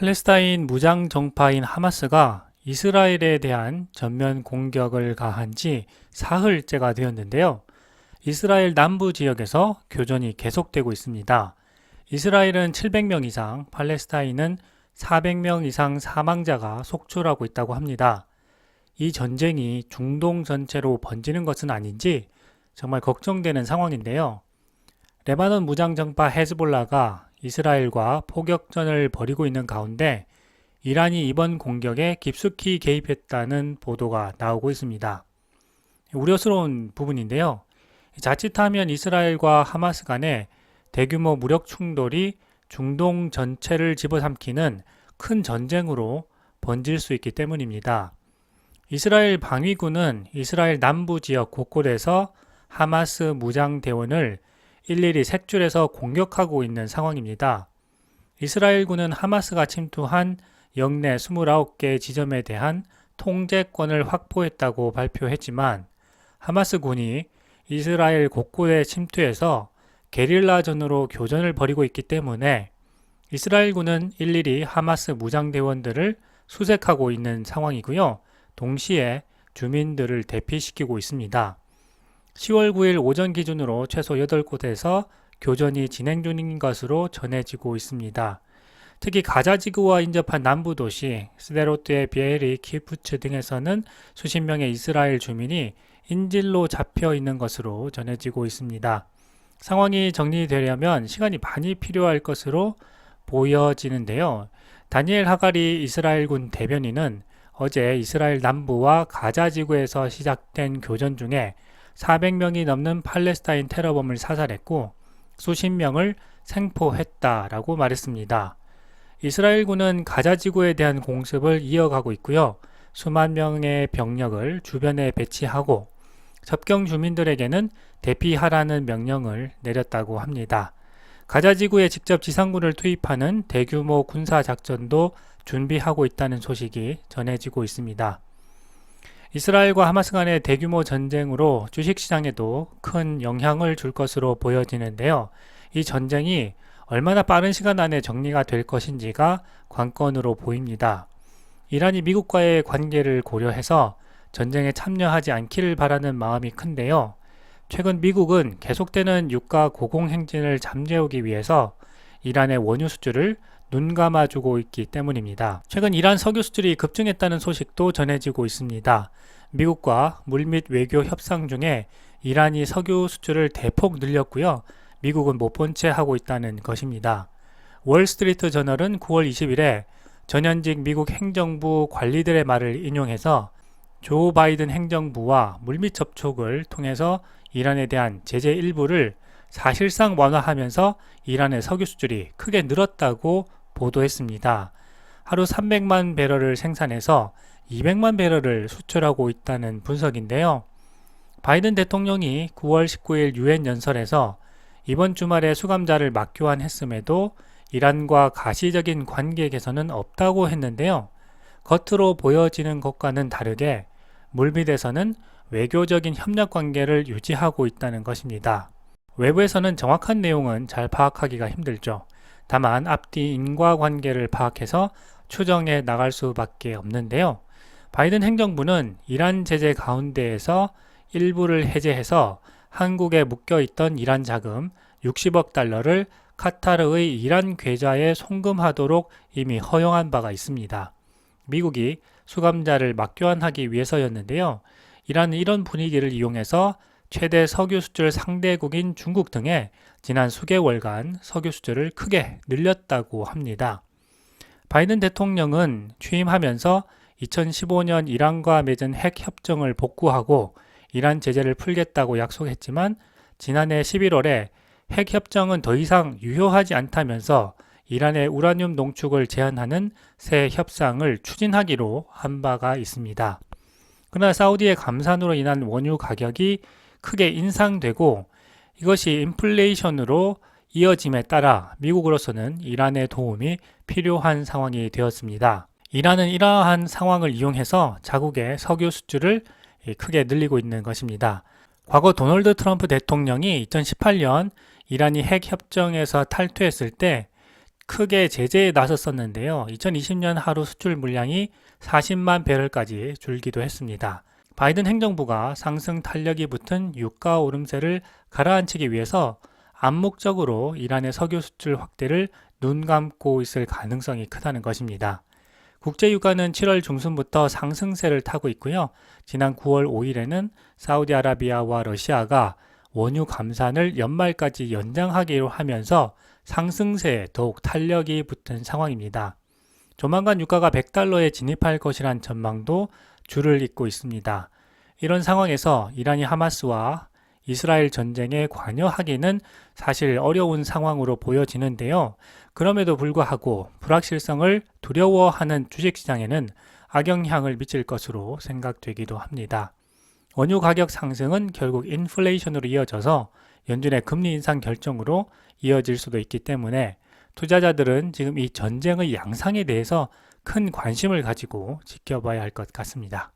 팔레스타인 무장 정파인 하마스가 이스라엘에 대한 전면 공격을 가한 지 사흘째가 되었는데요. 이스라엘 남부 지역에서 교전이 계속되고 있습니다. 이스라엘은 700명 이상, 팔레스타인은 400명 이상 사망자가 속출하고 있다고 합니다. 이 전쟁이 중동 전체로 번지는 것은 아닌지 정말 걱정되는 상황인데요. 레바논 무장정파 헤즈볼라가 이스라엘과 포격전을 벌이고 있는 가운데 이란이 이번 공격에 깊숙이 개입했다는 보도가 나오고 있습니다. 우려스러운 부분인데요. 자칫하면 이스라엘과 하마스 간의 대규모 무력 충돌이 중동 전체를 집어삼키는 큰 전쟁으로 번질 수 있기 때문입니다. 이스라엘 방위군은 이스라엘 남부 지역 곳곳에서 하마스 무장대원을 일일이 색출해서 공격하고 있는 상황입니다. 이스라엘군은 하마스가 침투한 영내 29개 지점에 대한 통제권을 확보했다고 발표했지만 하마스군이 이스라엘 곳곳에 침투해서 게릴라전으로 교전을 벌이고 있기 때문에 이스라엘군은 일일이 하마스 무장대원들을 수색하고 있는 상황이고요. 동시에 주민들을 대피시키고 있습니다. 10월 9일 오전 기준으로 최소 8곳에서 교전이 진행 중인 것으로 전해지고 있습니다. 특히 가자 지구와 인접한 남부 도시 스데로트의 비에리 키부츠 등에서는 수십 명의 이스라엘 주민이 인질로 잡혀 있는 것으로 전해지고 있습니다. 상황이 정리되려면 시간이 많이 필요할 것으로 보여지는데요. 다니엘 하가리 이스라엘군 대변인은 어제 이스라엘 남부와 가자 지구에서 시작된 교전 중에 400명이 넘는 팔레스타인 테러범을 사살했고 수십 명을 생포했다라고 말했습니다. 이스라엘군은 가자 지구에 대한 공습을 이어가고 있고요. 수만 명의 병력을 주변에 배치하고 접경 주민들에게는 대피하라는 명령을 내렸다고 합니다. 가자 지구에 직접 지상군을 투입하는 대규모 군사 작전도 준비하고 있다는 소식이 전해지고 있습니다. 이스라엘과 하마스 간의 대규모 전쟁으로 주식시장에도 큰 영향을 줄 것으로 보여지는데요. 이 전쟁이 얼마나 빠른 시간 안에 정리가 될 것인지가 관건으로 보입니다. 이란이 미국과의 관계를 고려해서 전쟁에 참여하지 않기를 바라는 마음이 큰데요. 최근 미국은 계속되는 유가 고공행진을 잠재우기 위해서 이란의 원유 수출을 눈 감아주고 있기 때문입니다. 최근 이란 석유 수출이 급증했다는 소식도 전해지고 있습니다. 미국과 물밑 외교 협상 중에 이란이 석유 수출을 대폭 늘렸고요. 미국은 못 본 채 하고 있다는 것입니다. 월스트리트 저널은 9월 20일에 전현직 미국 행정부 관리들의 말을 인용해서 조 바이든 행정부와 물밑 접촉을 통해서 이란에 대한 제재 일부를 사실상 완화하면서 이란의 석유 수출이 크게 늘었다고 보도했습니다. 하루 300만 배럴을 생산해서 200만 배럴을 수출하고 있다는 분석인데요. 바이든 대통령이 9월 19일 유엔 연설에서 이번 주말에 수감자를 맞교환했음에도 이란과 가시적인 관계 개선은 없다고 했는데요. 겉으로 보여지는 것과는 다르게 물밑에서는 외교적인 협력 관계를 유지하고 있다는 것입니다. 외부에서는 정확한 내용은 잘 파악하기가 힘들죠. 다만 앞뒤 인과관계를 파악해서 추정해 나갈 수밖에 없는데요. 바이든 행정부는 이란 제재 가운데에서 일부를 해제해서 한국에 묶여있던 이란 자금 60억 달러를 카타르의 이란 계좌에 송금하도록 이미 허용한 바가 있습니다. 미국이 수감자를 맞교환하기 위해서였는데요. 이란은 이런 분위기를 이용해서 최대 석유 수출 상대국인 중국 등에 지난 수개월간 석유 수출을 크게 늘렸다고 합니다. 바이든 대통령은 취임하면서 2015년 이란과 맺은 핵 협정을 복구하고 이란 제재를 풀겠다고 약속했지만 지난해 11월에 핵 협정은 더 이상 유효하지 않다면서 이란의 우라늄 농축을 제한하는 새 협상을 추진하기로 한 바가 있습니다. 그러나 사우디의 감산으로 인한 원유 가격이 크게 인상되고 이것이 인플레이션으로 이어짐에 따라 미국으로서는 이란의 도움이 필요한 상황이 되었습니다. 이란은 이러한 상황을 이용해서 자국의 석유 수출을 크게 늘리고 있는 것입니다. 과거 도널드 트럼프 대통령이 2018년 이란이 핵 협정에서 탈퇴했을 때 크게 제재에 나섰었는데요. 2020년 하루 수출 물량이 40만 배럴까지 줄기도 했습니다. 바이든 행정부가 상승 탄력이 붙은 유가 오름세를 가라앉히기 위해서 암묵적으로 이란의 석유 수출 확대를 눈 감고 있을 가능성이 크다는 것입니다. 국제유가는 7월 중순부터 상승세를 타고 있고요. 지난 9월 5일에는 사우디아라비아와 러시아가 원유 감산을 연말까지 연장하기로 하면서 상승세에 더욱 탄력이 붙은 상황입니다. 조만간 유가가 100달러에 진입할 것이란 전망도 줄을 잇고 있습니다. 이런 상황에서 이란이 하마스와 이스라엘 전쟁에 관여하기는 사실 어려운 상황으로 보여지는데요. 그럼에도 불구하고 불확실성을 두려워하는 주식시장에는 악영향을 미칠 것으로 생각되기도 합니다. 원유 가격 상승은 결국 인플레이션으로 이어져서 연준의 금리 인상 결정으로 이어질 수도 있기 때문에 투자자들은 지금 이 전쟁의 양상에 대해서 큰 관심을 가지고 지켜봐야 할 것 같습니다.